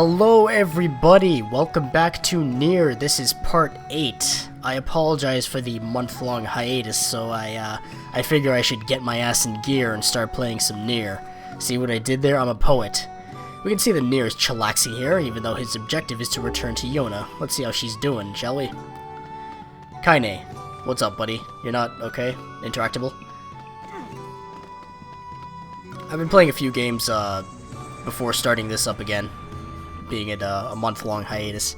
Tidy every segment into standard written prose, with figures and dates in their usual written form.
Hello everybody, welcome back to NieR. This is part 8. I apologize for the month-long hiatus, so I figure I should get my ass in gear and start playing some NieR. See what I did there? I'm a poet. We can see that NieR is chillaxing here, even though his objective is to return to Yona. Let's see how she's doing, shall we? Kaine, what's up, buddy? You're not okay? Interactable? I've been playing a few games before starting this up again, being at a month-long hiatus.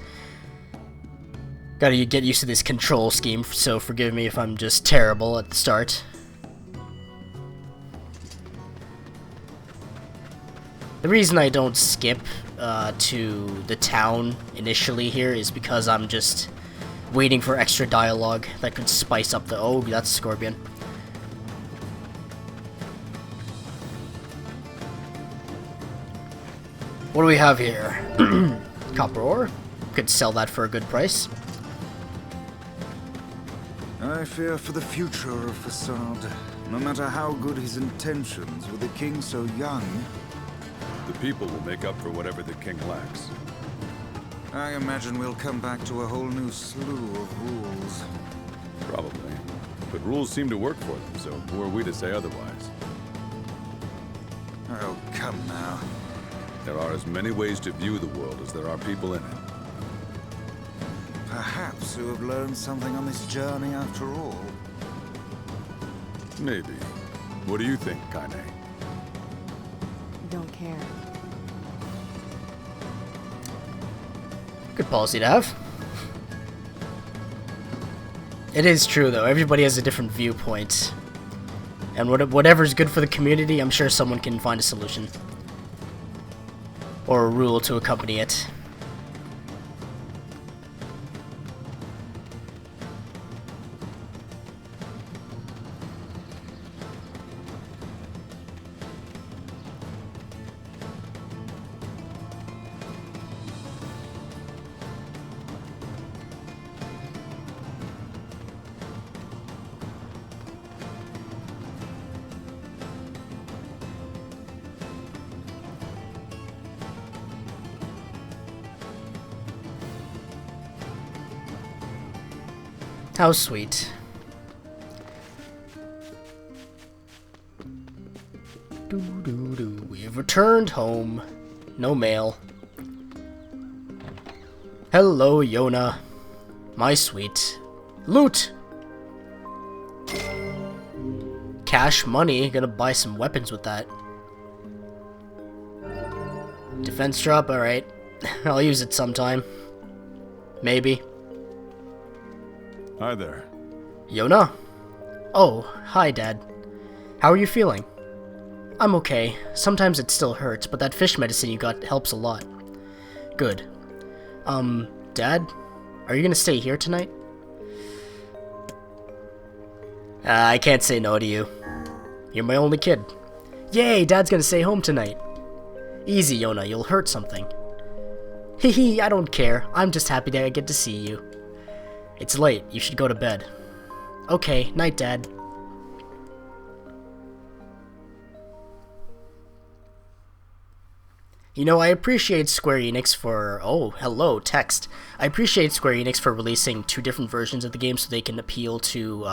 Gotta get used to this control scheme, so forgive me if I'm just terrible at the start. The reason I don't skip to the town initially here is because I'm just waiting for extra dialogue that could spice up the— oh, that's a scorpion. What do we have here? Copper ore. Could sell that for a good price. I fear for the future of Facade. No matter how good his intentions, with a king so young, the people will make up for whatever the king lacks. I imagine we'll come back to a whole new slew of rules. Probably. But rules seem to work for them, so who are we to say otherwise? Oh, come now. There are as many ways to view the world as there are people in it. Perhaps you have learned something on this journey after all. Maybe. What do you think, Kaine? Don't care. Good policy to have. It is true, though. Everybody has a different viewpoint. And whatever's good for the community, I'm sure someone can find a solution. Or a rule to accompany it. How sweet. We have returned home. No mail. Hello, Yona. My sweet. Loot! Cash money. Gonna buy some weapons with that. Defense drop? Alright. I'll use it sometime. Maybe. Hi there. Yona? Oh, hi, Dad. How are you feeling? I'm okay. Sometimes it still hurts, but that fish medicine you got helps a lot. Good. Dad? Are you gonna stay here tonight? I can't say no to you. You're my only kid. Yay, Dad's gonna stay home tonight. Easy, Yona, you'll hurt something. Hehe, I don't care. I'm just happy that I get to see you. It's late. You should go to bed. Okay, night, Dad. You know, I appreciate Square Enix for— oh, hello, text. I appreciate Square Enix for releasing two different versions of the game so they can appeal to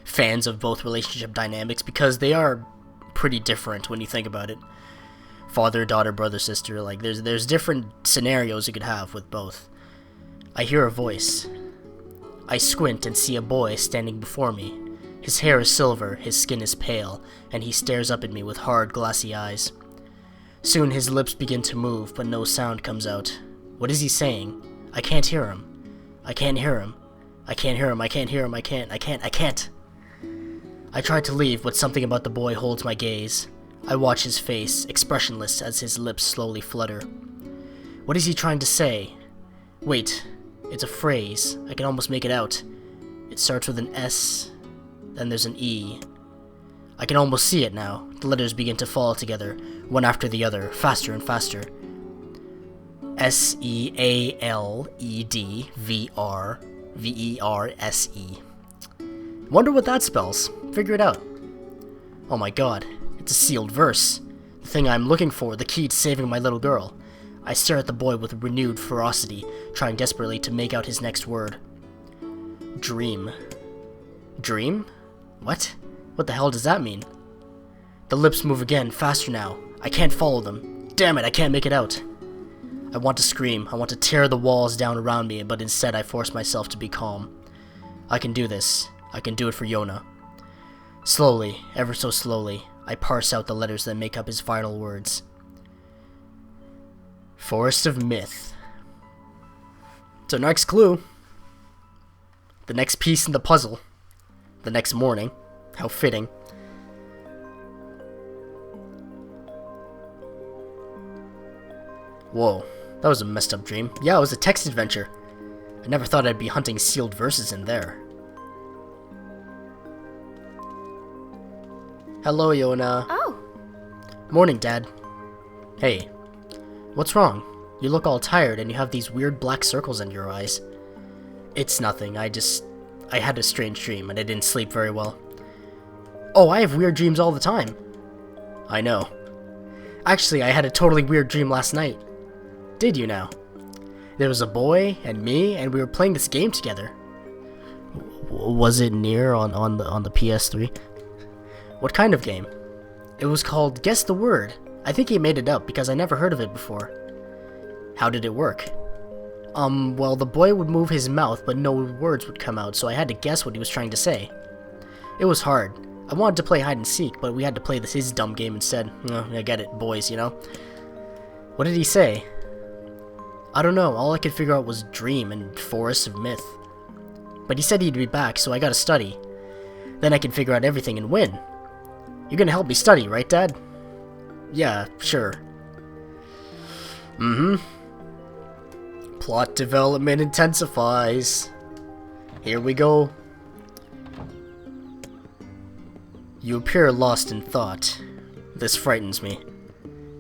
fans of both relationship dynamics, because they are pretty different when you think about it. Father, daughter, brother, sister, like there's different scenarios you could have with both. I hear a voice. I squint and see a boy standing before me. His hair is silver, his skin is pale, and he stares up at me with hard, glassy eyes. Soon his lips begin to move, but no sound comes out. What is he saying? I can't hear him. I can't hear him. I can't hear him. I can't hear him. I can't. I try to leave, but something about the boy holds my gaze. I watch his face, expressionless as his lips slowly flutter. What is he trying to say? Wait. It's a phrase. I can almost make it out. It starts with an S, then there's an E. I can almost see it now. The letters begin to fall together, one after the other, faster and faster. S-E-A-L-E-D-V-R-V-E-R-S-E. Wonder what that spells. Figure it out. Oh my god, it's a sealed verse. The thing I'm looking for, the key to saving my little girl. I stare at the boy with renewed ferocity, trying desperately to make out his next word. Dream. Dream? What? What the hell does that mean? The lips move again, faster now. I can't follow them. Damn it, I can't make it out. I want to scream. I want to tear the walls down around me, but instead I force myself to be calm. I can do this. I can do it for Yona. Slowly, ever so slowly, I parse out the letters that make up his final words. Forest of Myth. So next clue. The next piece in the puzzle. The next morning. How fitting. Whoa, that was a messed up dream. Yeah, it was a text adventure. I never thought I'd be hunting sealed verses in there. Hello, Yona. Oh. Morning, Dad. Hey. What's wrong? You look all tired and you have these weird black circles under your eyes. It's nothing, I had a strange dream and I didn't sleep very well. Oh, I have weird dreams all the time. I know. Actually, I had a totally weird dream last night. Did you now? There was a boy and me, and we were playing this game together. Was it NieR on the PS3? What kind of game? It was called Guess the Word. I think he made it up because I never heard of it before. How did it work? Well, the boy would move his mouth, but no words would come out, so I had to guess what he was trying to say. It was hard. I wanted to play hide and seek, but we had to play his dumb game instead. I get it, boys, you know? What did he say? I don't know, all I could figure out was dream and forest of myth. But he said he'd be back, so I gotta study. Then I can figure out everything and win. You're gonna help me study, right, Dad? Yeah, sure. Plot development intensifies. Here we go. You appear lost in thought. This frightens me.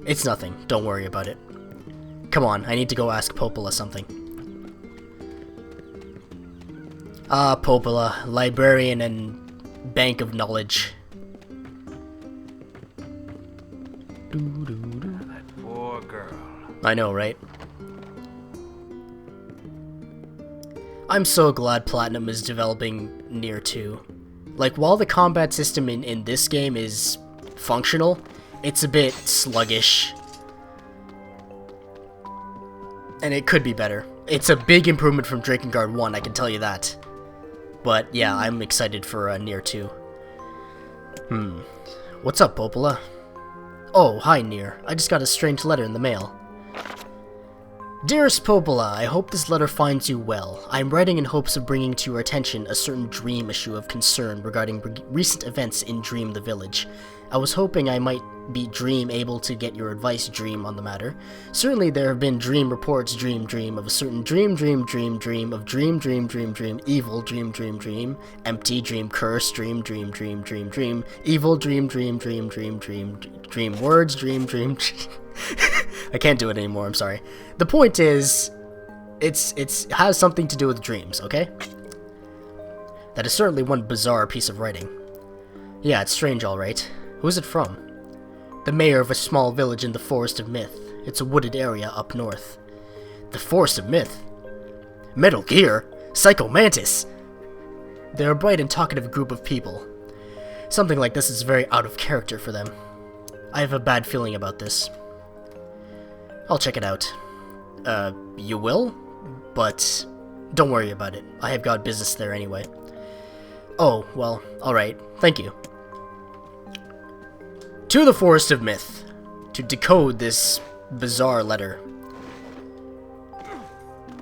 It's nothing, don't worry about it. Come on, I need to go ask Popola something. Ah, Popola, librarian and bank of knowledge. That poor girl. I know, right? I'm so glad Platinum is developing NieR 2. Like, while the combat system in this game is functional, it's a bit sluggish. And it could be better. It's a big improvement from Drakengard 1, I can tell you that. But yeah, I'm excited for NieR 2. What's up, Popola? Oh, hi, NieR. I just got a strange letter in the mail. Dearest Popola, I hope this letter finds you well. I am writing in hopes of bringing to your attention a certain dream issue of concern regarding recent events in Dream the Village. I was hoping I might be able to get your advice, Dream, on the matter. Certainly there have been dream reports, dream, of a certain dream, of dream, evil, dream, empty, dream, curse, dream, evil, dream, words, dream. I can't do it anymore, I'm sorry. The point is, it has something to do with dreams, okay? That is certainly one bizarre piece of writing. Yeah, it's strange, alright. Who is it from? The mayor of a small village in the Forest of Myth. It's a wooded area up north. The Forest of Myth? Metal Gear? Psycho Mantis? They're a bright and talkative group of people. Something like this is very out of character for them. I have a bad feeling about this. I'll check it out. You will? But don't worry about it. I have got business there anyway. Oh, well, alright. Thank you. To the Forest of Myth. To decode this bizarre letter.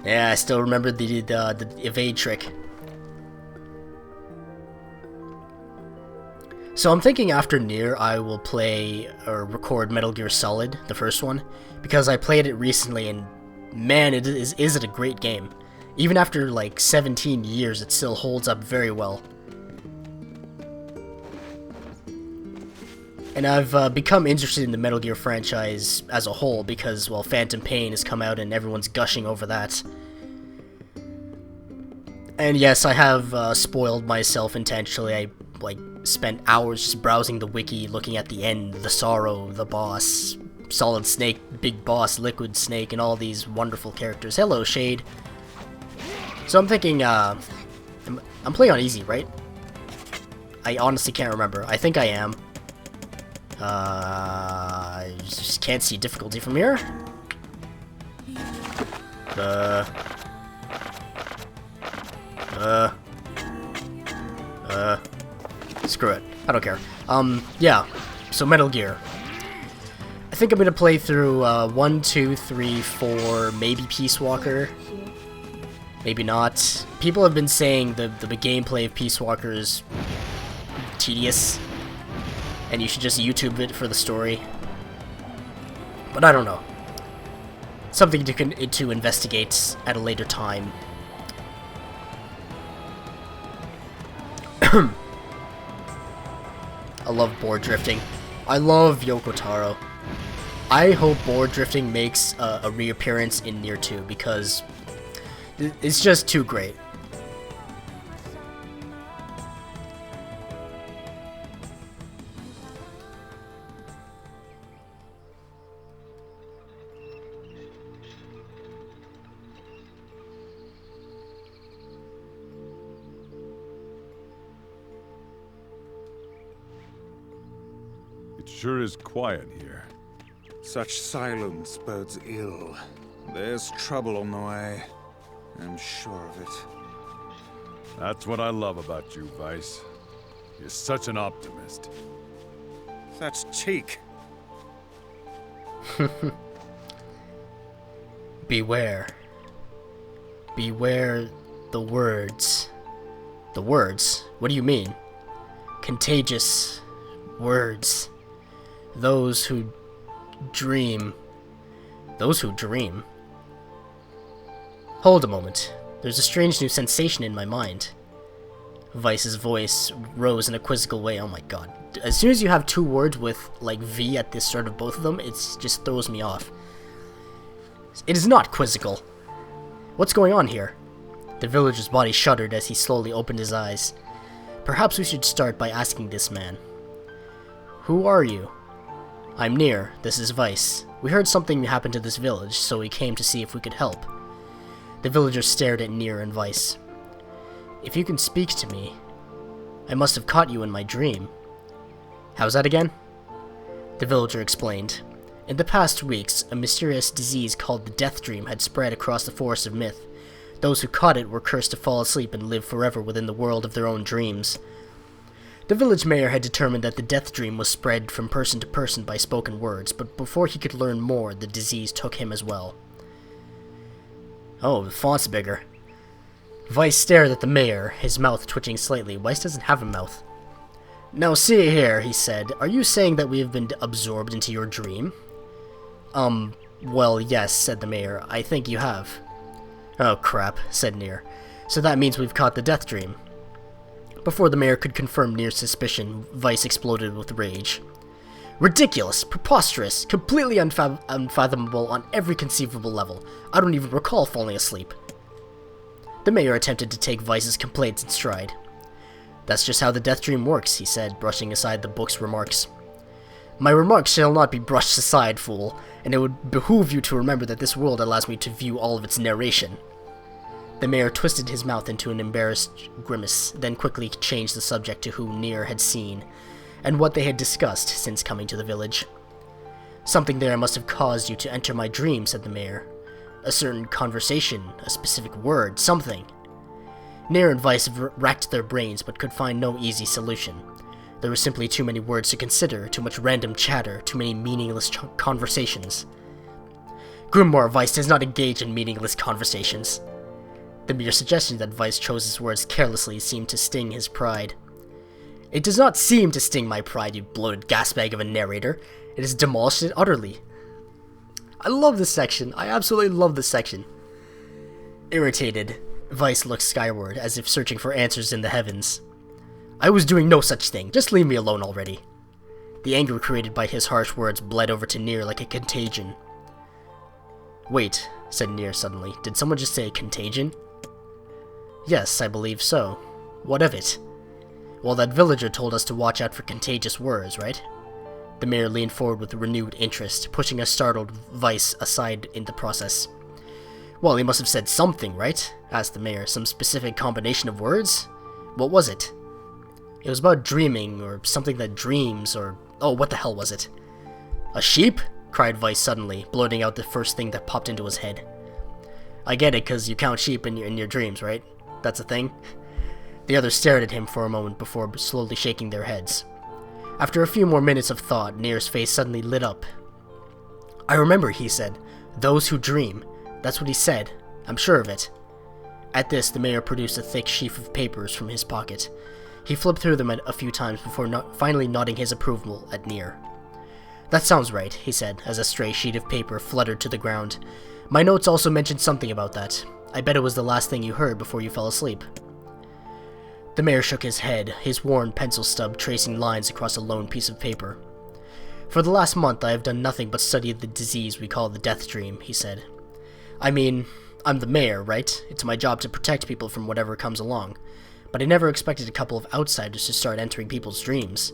Yeah, I still remember the evade trick. So I'm thinking after NieR I will play or record Metal Gear Solid, the first one, because I played it recently and man, is it a great game. Even after like 17 years, it still holds up very well. And I've become interested in the Metal Gear franchise as a whole because, well, Phantom Pain has come out and everyone's gushing over that. And yes, I have spoiled myself intentionally. I spent hours just browsing the wiki, looking at the end, the sorrow, the boss, Solid Snake, Big Boss, Liquid Snake, and all these wonderful characters. Hello, Shade. So I'm thinking, I'm playing on easy, right? I honestly can't remember. I think I am. I just can't see difficulty from here. Screw it. I don't care. Yeah. So Metal Gear. I think I'm gonna play through 1, 2, 3, 4, maybe Peace Walker. Maybe not. People have been saying the gameplay of Peace Walker is tedious, and you should just YouTube it for the story. But I don't know. Something to investigate at a later time. I love board drifting. I love Yoko Taro. I hope board drifting makes a reappearance in NieR 2 because it's just too great. It sure is quiet here. Such silence bodes ill. There's trouble on the way. I'm sure of it. That's what I love about you, Vice. You're such an optimist. That's cheek. Beware. Beware the words. The words? What do you mean? Contagious words. Those who dream. Those who dream. Hold a moment. There's a strange new sensation in my mind. Vice's voice rose in a quizzical way. Oh my god. As soon as you have two words with, like, V at the start of both of them, it just throws me off. It is not quizzical. What's going on here? The villager's body shuddered as he slowly opened his eyes. Perhaps we should start by asking this man. Who are you? I'm NieR. This is Vice. We heard something happened to this village, so we came to see if we could help. The villager stared at NieR and Vice. If you can speak to me, I must have caught you in my dream. How's that again? The villager explained. In the past weeks, a mysterious disease called the Death Dream had spread across the Forest of Myth. Those who caught it were cursed to fall asleep and live forever within the world of their own dreams. The village mayor had determined that the Death Dream was spread from person to person by spoken words, but before he could learn more, the disease took him as well. Oh, the font's bigger. Vice stared at the mayor, his mouth twitching slightly. Vice doesn't have a mouth. Now see here, he said. Are you saying that we have been absorbed into your dream? Well, yes, said the mayor. I think you have. Oh, crap, said NieR. So that means we've caught the Death Dream. Before the mayor could confirm NieR's suspicion, Vice exploded with rage. Ridiculous, preposterous, completely unfathomable on every conceivable level. I don't even recall falling asleep. The mayor attempted to take Vice's complaints in stride. That's just how the Death Dream works, he said, brushing aside the book's remarks. My remarks shall not be brushed aside, fool, and it would behoove you to remember that this world allows me to view all of its narration. The mayor twisted his mouth into an embarrassed grimace, then quickly changed the subject to who NieR had seen, and what they had discussed since coming to the village. Something there must have caused you to enter my dream, said the mayor. A certain conversation, a specific word, something. NieR and Vice racked their brains but could find no easy solution. There were simply too many words to consider, too much random chatter, too many meaningless conversations. Grimoire, Vice does not engage in meaningless conversations. The mere suggestion that Vice chose his words carelessly seemed to sting his pride. It does not seem to sting my pride, you bloated gasbag of a narrator. It has demolished it utterly. I love this section. I absolutely love this section. Irritated, Vice looked skyward, as if searching for answers in the heavens. I was doing no such thing. Just leave me alone already. The anger created by his harsh words bled over to NieR like a contagion. Wait, said NieR suddenly. Did someone just say contagion? Yes, I believe so. What of it? Well, that villager told us to watch out for contagious words, right? The mayor leaned forward with renewed interest, pushing a startled Vice aside in the process. Well, he must have said something, right? Asked the mayor. Some specific combination of words? What was it? It was about dreaming, or something that dreams, or... Oh, what the hell was it? A sheep? Cried Vice suddenly, blurting out the first thing that popped into his head. I get it, because you count sheep in your dreams, right? That's a thing? The others stared at him for a moment before slowly shaking their heads. After a few more minutes of thought, NieR's face suddenly lit up. I remember, he said. Those who dream. That's what he said. I'm sure of it. At this, the mayor produced a thick sheaf of papers from his pocket. He flipped through them a few times before finally nodding his approval at NieR. That sounds right, he said, as a stray sheet of paper fluttered to the ground. My notes also mentioned something about that. I bet it was the last thing you heard before you fell asleep. The mayor shook his head, his worn pencil stub tracing lines across a lone piece of paper. For the last month, I have done nothing but study the disease we call the death dream, he said. I mean, I'm the mayor, right? It's my job to protect people from whatever comes along. But I never expected a couple of outsiders to start entering people's dreams.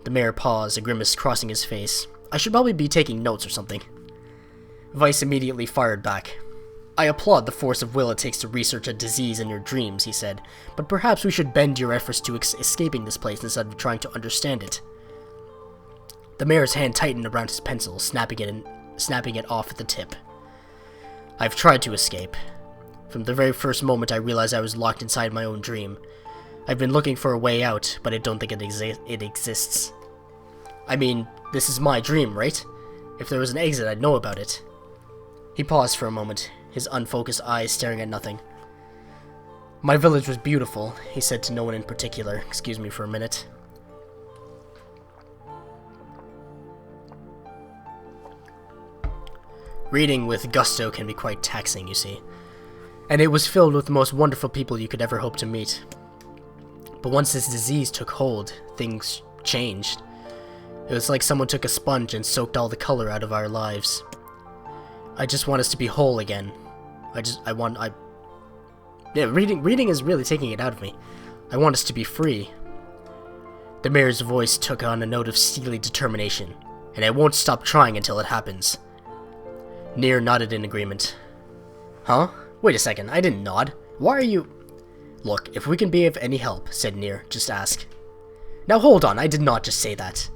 The mayor paused, a grimace crossing his face. I should probably be taking notes or something. Vice immediately fired back. I applaud the force of will it takes to research a disease in your dreams, he said, but perhaps we should bend your efforts to escaping this place instead of trying to understand it. The mayor's hand tightened around his pencil, snapping it off at the tip. I've tried to escape. From the very first moment I realized I was locked inside my own dream. I've been looking for a way out, but I don't think it exists. I mean, this is my dream, right? If there was an exit, I'd know about it. He paused for a moment, his unfocused eyes staring at nothing. My village was beautiful, he said to no one in particular. Excuse me for a minute. Reading with gusto can be quite taxing, you see. And it was filled with the most wonderful people you could ever hope to meet. But once this disease took hold, things changed. It was like someone took a sponge and soaked all the color out of our lives. I just want us to be whole again. Reading is really taking it out of me. I want us to be free. The mayor's voice took on a note of steely determination, and I won't stop trying until it happens. NieR nodded in agreement. Huh? Wait a second, I didn't nod. Why are you... Look, if we can be of any help, said NieR, just ask. Now hold on, I did not just say that.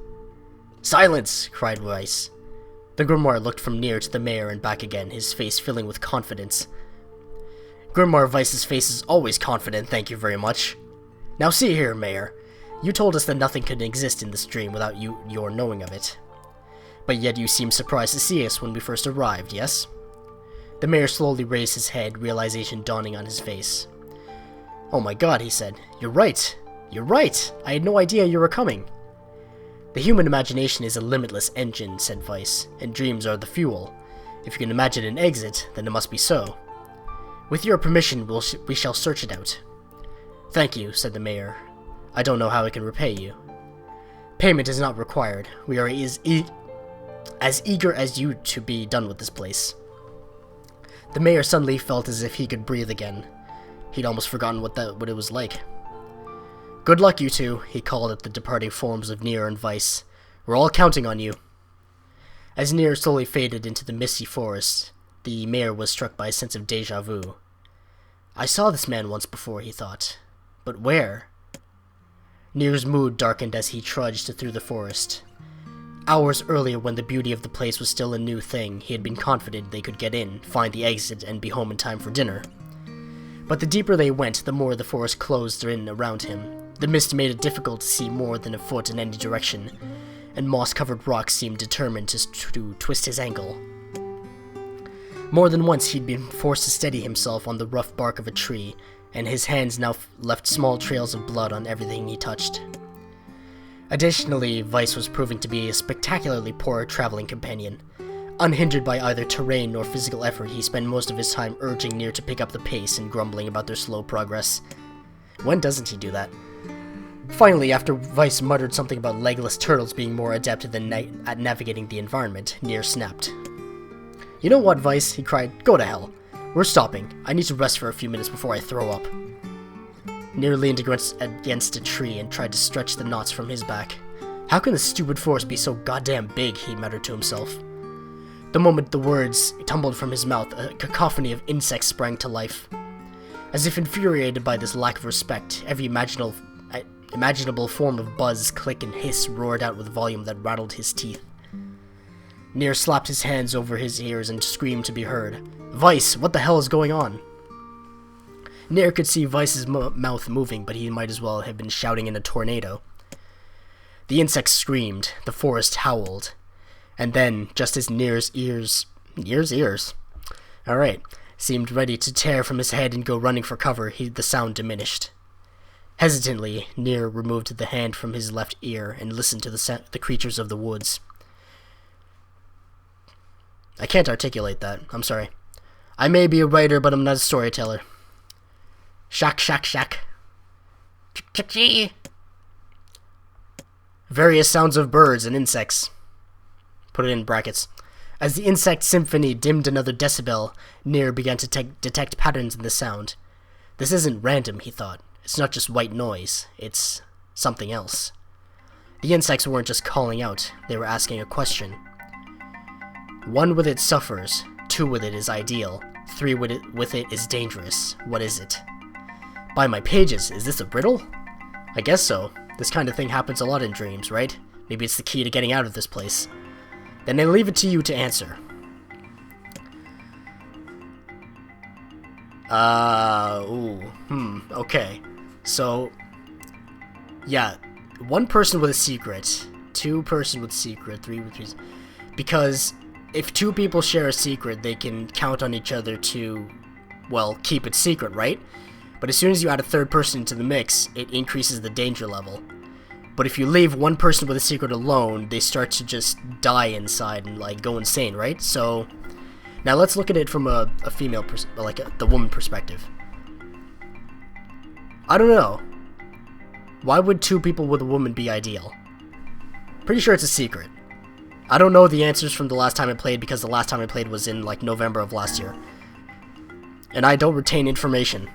Silence, cried Vice. The grimoire looked from NieR to the mayor and back again, his face filling with confidence. Grimoire Vice's face is always confident, thank you very much. Now see here, Mayor. You told us that nothing could exist in this dream without your knowing of it. But yet you seemed surprised to see us when we first arrived, yes? The mayor slowly raised his head, realization dawning on his face. Oh my god, he said. You're right. You're right. I had no idea you were coming. The human imagination is a limitless engine, said Vice, and dreams are the fuel. If you can imagine an exit, then it must be so. With your permission, we shall search it out. Thank you, said the mayor. I don't know how I can repay you. Payment is not required. We are as eager as you to be done with this place. The mayor suddenly felt as if he could breathe again. He'd almost forgotten what it was like. Good luck, you two, he called at the departing forms of NieR and Vice. We're all counting on you. As NieR slowly faded into the misty forest, the mayor was struck by a sense of déjà vu. I saw this man once before, he thought. But where? NieR's mood darkened as he trudged through the forest. Hours earlier, when the beauty of the place was still a new thing, he had been confident they could get in, find the exit, and be home in time for dinner. But the deeper they went, the more the forest closed in around him. The mist made it difficult to see more than a foot in any direction, and moss-covered rocks seemed determined to twist his ankle. More than once he'd been forced to steady himself on the rough bark of a tree, and his hands now left small trails of blood on everything he touched. Additionally, Vice was proving to be a spectacularly poor traveling companion. Unhindered by either terrain nor physical effort, he spent most of his time urging NieR to pick up the pace and grumbling about their slow progress. When doesn't he do that? Finally, after Vice muttered something about legless turtles being more adept at navigating the environment, NieR snapped. You know what, Vice? He cried. Go to hell. We're stopping. I need to rest for a few minutes before I throw up. NieR leaned against a tree and tried to stretch the knots from his back. How can the stupid forest be so goddamn big, he muttered to himself. The moment the words tumbled from his mouth, a cacophony of insects sprang to life. As if infuriated by this lack of respect, every imaginable form of buzz, click, and hiss roared out with volume that rattled his teeth. NieR slapped his hands over his ears and screamed to be heard. Weiss, what the hell is going on? NieR could see Weiss's mouth moving, but he might as well have been shouting in a tornado. The insects screamed, the forest howled, and then, just as NieR's ears, alright, seemed ready to tear from his head and go running for cover, the sound diminished. Hesitantly, NieR removed the hand from his left ear and listened to the creatures of the woods. I can't articulate that, I'm sorry. I may be a writer, but I'm not a storyteller. Shack, shack, shack. Ch-ch-chee. Various sounds of birds and insects. Put it in brackets. As the insect symphony dimmed another decibel, NieR began to detect patterns in the sound. This isn't random, he thought. It's not just white noise. It's something else. The insects weren't just calling out. They were asking a question. 1 with it suffers. 2 with it is ideal. 3 with it is dangerous. What is it? By my pages, is this a riddle? I guess so. This kind of thing happens a lot in dreams, right? Maybe it's the key to getting out of this place. Then I leave it to you to answer. Okay. So, yeah, 1 person with a secret, 2 person with secret, 3 with secret. Because if 2 people share a secret, they can count on each other to, well, keep it secret, right? But as soon as you add a 3rd person into the mix, it increases the danger level. But if you leave 1 person with a secret alone, they start to just die inside and, like, go insane, right? So, now let's look at it from a female, the woman perspective. I don't know. Why would 2 people with a woman be ideal? Pretty sure it's a secret. I don't know the answers from the last time I played because the last time I played was in, like, November of last year. And I don't retain information.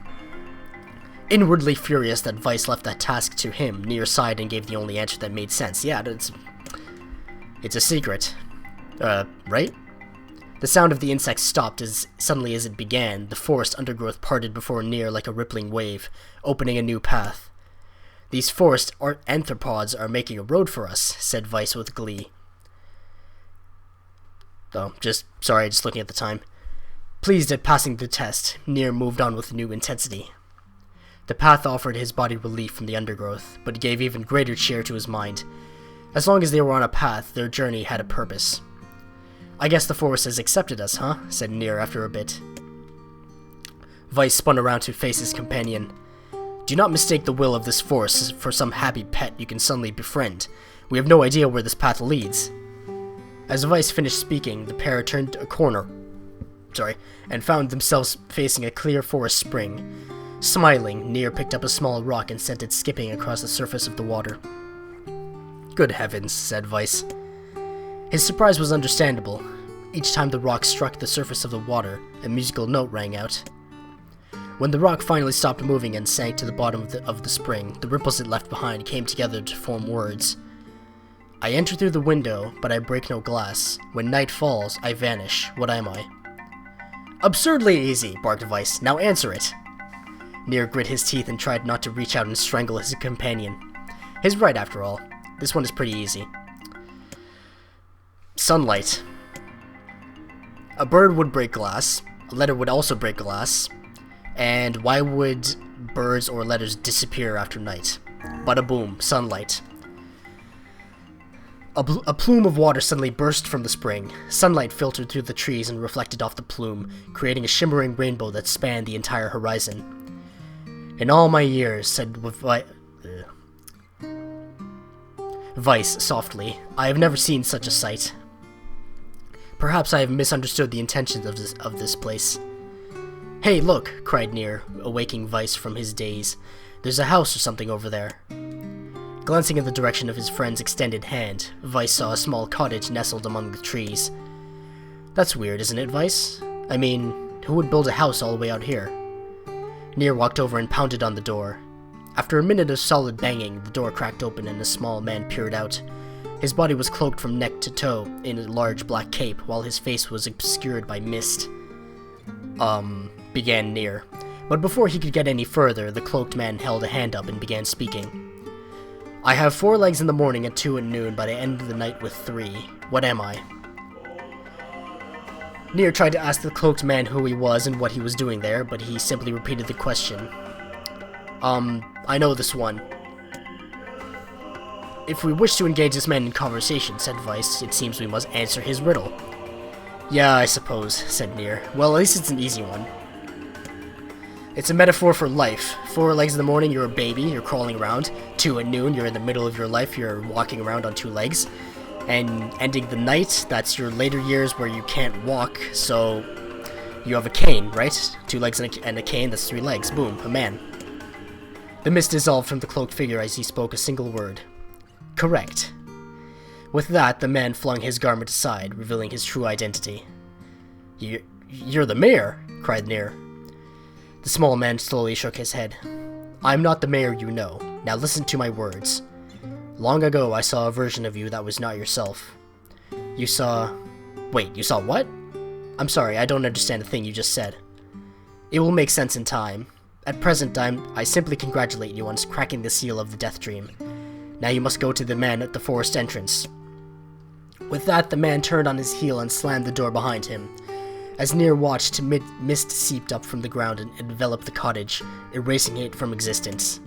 Inwardly furious that Weiss left that task to him, NieR sighed and gave the only answer that made sense. Yeah, it's a secret. Right? The sound of the insects stopped as suddenly as it began. The forest undergrowth parted before NieR like a rippling wave, opening a new path. These forest arthropods are making a road for us, said Weiss with glee. Oh, just looking at the time. Pleased at passing the test, NieR moved on with new intensity. The path offered his body relief from the undergrowth, but gave even greater cheer to his mind. As long as they were on a path, their journey had a purpose. I guess the forest has accepted us, huh? Said NieR after a bit. Weiss spun around to face his companion. Do not mistake the will of this forest for some happy pet you can suddenly befriend. We have no idea where this path leads. As Weiss finished speaking, the pair turned a corner, and found themselves facing a clear forest spring. Smiling, NieR picked up a small rock and sent it skipping across the surface of the water. Good heavens, said Weiss. His surprise was understandable. Each time the rock struck the surface of the water, a musical note rang out. When the rock finally stopped moving and sank to the bottom of the spring, the ripples it left behind came together to form words. I enter through the window, but I break no glass. When night falls, I vanish. What am I? Absurdly easy, barked Weiss. Now answer it. NieR grit his teeth and tried not to reach out and strangle his companion. He's right, after all. This one is pretty easy. Sunlight. A bird would break glass. A letter would also break glass. And why would birds or letters disappear after night? Bada boom, sunlight. A plume of water suddenly burst from the spring. Sunlight filtered through the trees and reflected off the plume, creating a shimmering rainbow that spanned the entire horizon. In all my years, said Weiss softly, I have never seen such a sight. Perhaps I have misunderstood the intentions of this place. Hey, look, cried NieR, awaking Weiss from his daze. There's a house or something over there. Glancing in the direction of his friend's extended hand, Weiss saw a small cottage nestled among the trees. That's weird, isn't it, Weiss? I mean, who would build a house all the way out here? NieR walked over and pounded on the door. After a minute of solid banging, the door cracked open and a small man peered out. His body was cloaked from neck to toe in a large black cape, while his face was obscured by mist. Began NieR. But before he could get any further, the cloaked man held a hand up and began speaking. I have 4 legs in the morning and 2 at noon, but I end the night with 3. What am I? NieR tried to ask the cloaked man who he was and what he was doing there, but he simply repeated the question. I know this one. If we wish to engage this man in conversation, said Vice, it seems we must answer his riddle. Yeah, I suppose, said NieR. Well, at least it's an easy one. It's a metaphor for life. 4 legs in the morning, you're a baby, you're crawling around. 2 at noon, you're in the middle of your life, you're walking around on 2 legs. And ending the night, that's your later years where you can't walk, so you have a cane, right? 2 legs and a cane, that's 3 legs. Boom, a man. The mist dissolved from the cloaked figure as he spoke a single word. Correct. With that, the man flung his garment aside, revealing his true identity. You're the mayor, cried NieR. The small man slowly shook his head. I'm not the mayor you know. Now listen to my words. Long ago, I saw a version of you that was not yourself. You saw... Wait, you saw what? I'm sorry, I don't understand a thing you just said. It will make sense in time. At present time, I simply congratulate you on cracking the seal of the Death Dream. Now you must go to the man at the forest entrance. With that, the man turned on his heel and slammed the door behind him. As NieR watched, mist seeped up from the ground and enveloped the cottage, erasing it from existence.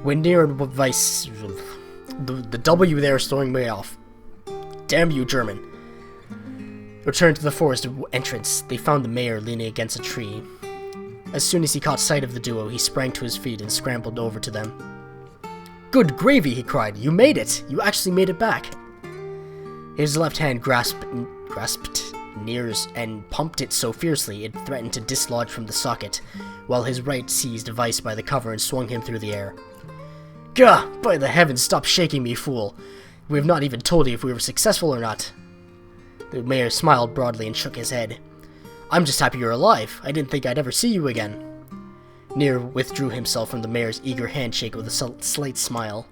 When NieR and Vice... The W there is throwing me off. Damn you, German. Returned to the forest entrance, they found the mayor leaning against a tree. As soon as he caught sight of the duo, he sprang to his feet and scrambled over to them. Good gravy, he cried. You made it! You actually made it back! His left hand grasped NieR's and pumped it so fiercely it threatened to dislodge from the socket, while his right seized Vice by the cover and swung him through the air. Gah! By the heavens, stop shaking me, fool! We have not even told you if we were successful or not. The mayor smiled broadly and shook his head. I'm just happy you're alive. I didn't think I'd ever see you again. NieR withdrew himself from the mayor's eager handshake with a slight smile.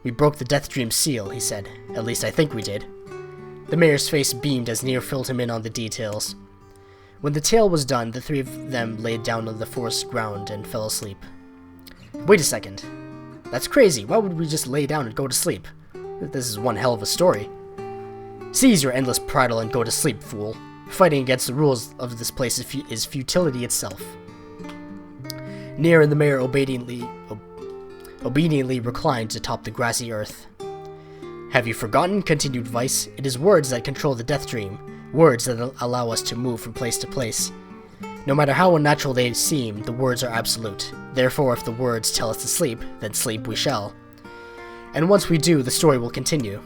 We broke the Death Dream seal, he said. At least I think we did. The mayor's face beamed as NieR filled him in on the details. When the tale was done, the 3 of them laid down on the forest ground and fell asleep. Wait a second. That's crazy. Why would we just lay down and go to sleep? This is one hell of a story. Seize your endless prattle and go to sleep, fool. Fighting against the rules of this place is futility itself. NieR and the mayor obediently reclined atop the grassy earth. Have you forgotten? Continued Vice. It is words that control the Death Dream, words that allow us to move from place to place. No matter how unnatural they seem, the words are absolute. Therefore, if the words tell us to sleep, then sleep we shall. And once we do, the story will continue.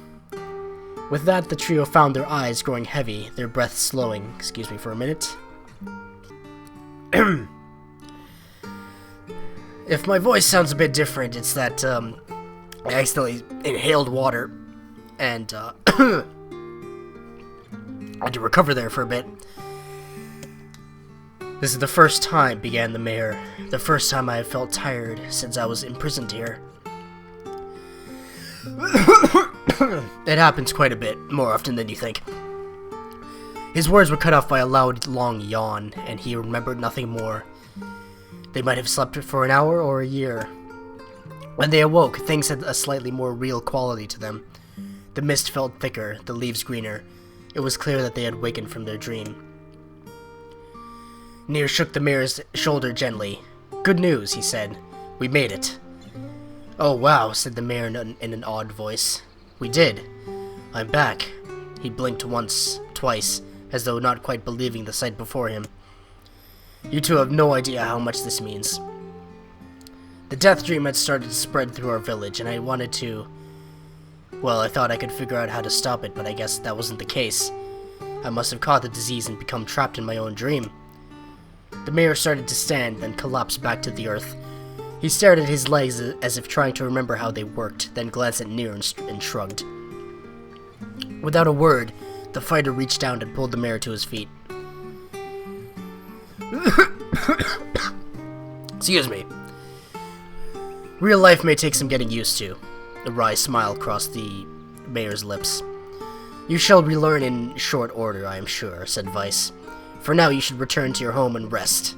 With that, the trio found their eyes growing heavy, their breath slowing. Excuse me for a minute. If my voice sounds a bit different, it's that, I accidentally inhaled water, and, I had to recover there for a bit. This is the first time, began the mayor, the first time I have felt tired since I was imprisoned here. It happens quite a bit, more often than you think. His words were cut off by a loud, long yawn, and he remembered nothing more. They might have slept for an hour or a year. When they awoke, things had a slightly more real quality to them. The mist felt thicker, the leaves greener. It was clear that they had wakened from their dream. NieR shook the mayor's shoulder gently. Good news, he said. We made it. Oh wow, said the mayor in an odd voice. We did. I'm back. He blinked once, twice, as though not quite believing the sight before him. You two have no idea how much this means. The Death Dream had started to spread through our village, and I wanted to... Well, I thought I could figure out how to stop it, but I guess that wasn't the case. I must have caught the disease and become trapped in my own dream. The mayor started to stand, then collapsed back to the earth. He stared at his legs as if trying to remember how they worked, then glanced at NieR and shrugged. Without a word, the fighter reached down and pulled the mayor to his feet. Excuse me. Real life may take some getting used to. A wry smile crossed the mayor's lips. "You shall relearn in short order, I am sure," said Vice. "For now, you should return to your home and rest."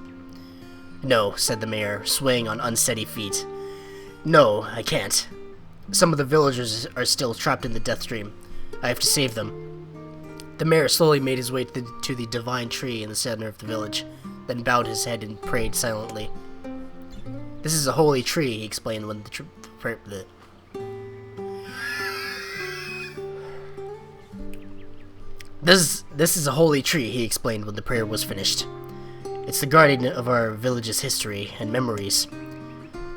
"No," said the mayor, swaying on unsteady feet. "No, I can't. Some of the villagers are still trapped in the death dream. I have to save them." The mayor slowly made his way to the divine tree in the center of the village, then bowed his head and prayed silently. "This is a holy tree," he explained when This is a holy tree, he explained when the prayer was finished. "It's the guardian of our village's history and memories."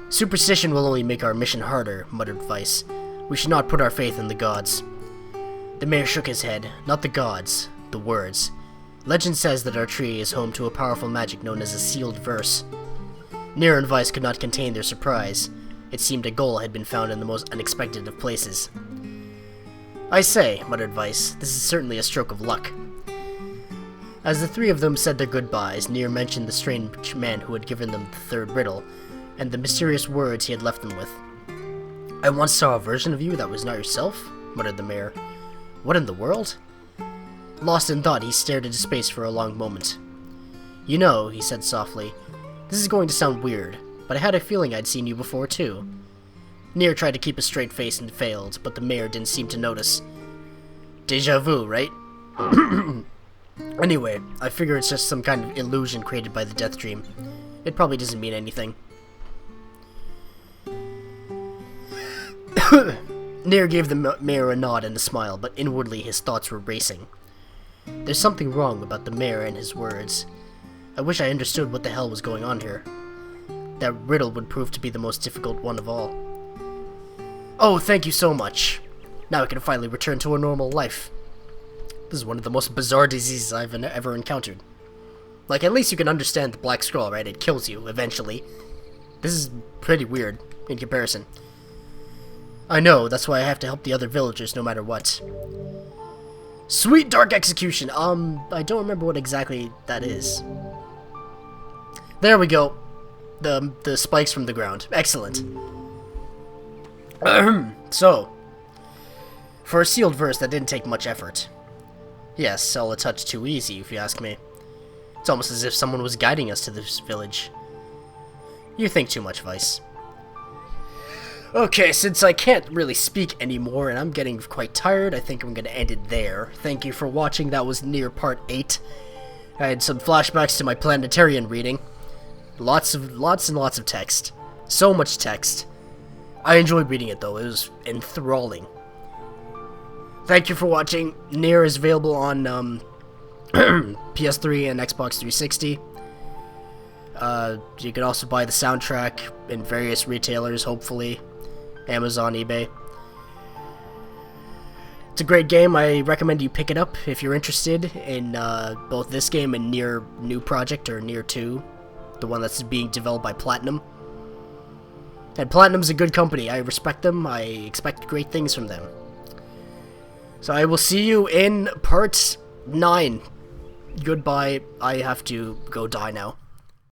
"Superstition will only make our mission harder," muttered Vice. "We should not put our faith in the gods." The mayor shook his head. "Not the gods, the words. Legend says that our tree is home to a powerful magic known as a sealed verse." NieR and Vice could not contain their surprise. It seemed a goal had been found in the most unexpected of places. "I say," muttered Vice, "this is certainly a stroke of luck." As the three of them said their goodbyes, NieR mentioned the strange man who had given them the third riddle, and the mysterious words he had left them with. "I once saw a version of you that was not yourself," muttered the mayor. "What in the world?" Lost in thought, he stared into space for a long moment. "You know," he said softly, "this is going to sound weird, but I had a feeling I'd seen you before, too." NieR tried to keep a straight face and failed, but the mayor didn't seem to notice. "Deja vu, right?" "Anyway, I figure it's just some kind of illusion created by the death dream. It probably doesn't mean anything." NieR gave the mayor a nod and a smile, but inwardly his thoughts were racing. There's something wrong about the mayor and his words. I wish I understood what the hell was going on here. That riddle would prove to be the most difficult one of all. "Oh, thank you so much. Now I can finally return to a normal life. This is one of the most bizarre diseases I've ever encountered. Like, at least you can understand the Black Scroll, right? It kills you, eventually. This is pretty weird, in comparison. I know, that's why I have to help the other villagers no matter what." "Sweet dark execution!" I don't remember what exactly that is. There we go. The spikes from the ground. Excellent. So, for a sealed verse, that didn't take much effort. Yes, all a touch too easy, if you ask me. It's almost as if someone was guiding us to this village. You think too much, Vice. Okay, since I can't really speak anymore and I'm getting quite tired, I think I'm going to end it there. Thank you for watching. That was NieR Part 8. I had some flashbacks to my planetarian reading. Lots and lots of text. So much text. I enjoyed reading it, though. It was enthralling. Thank you for watching. NieR is available on PS3 and Xbox 360. You can also buy the soundtrack in various retailers, hopefully. Amazon, eBay. It's a great game. I recommend you pick it up if you're interested in both this game and NieR new project, or NieR 2, the one that's being developed by Platinum. And Platinum's a good company. I respect them. I expect great things from them. So I will see you in Part 9. Goodbye. I have to go die now.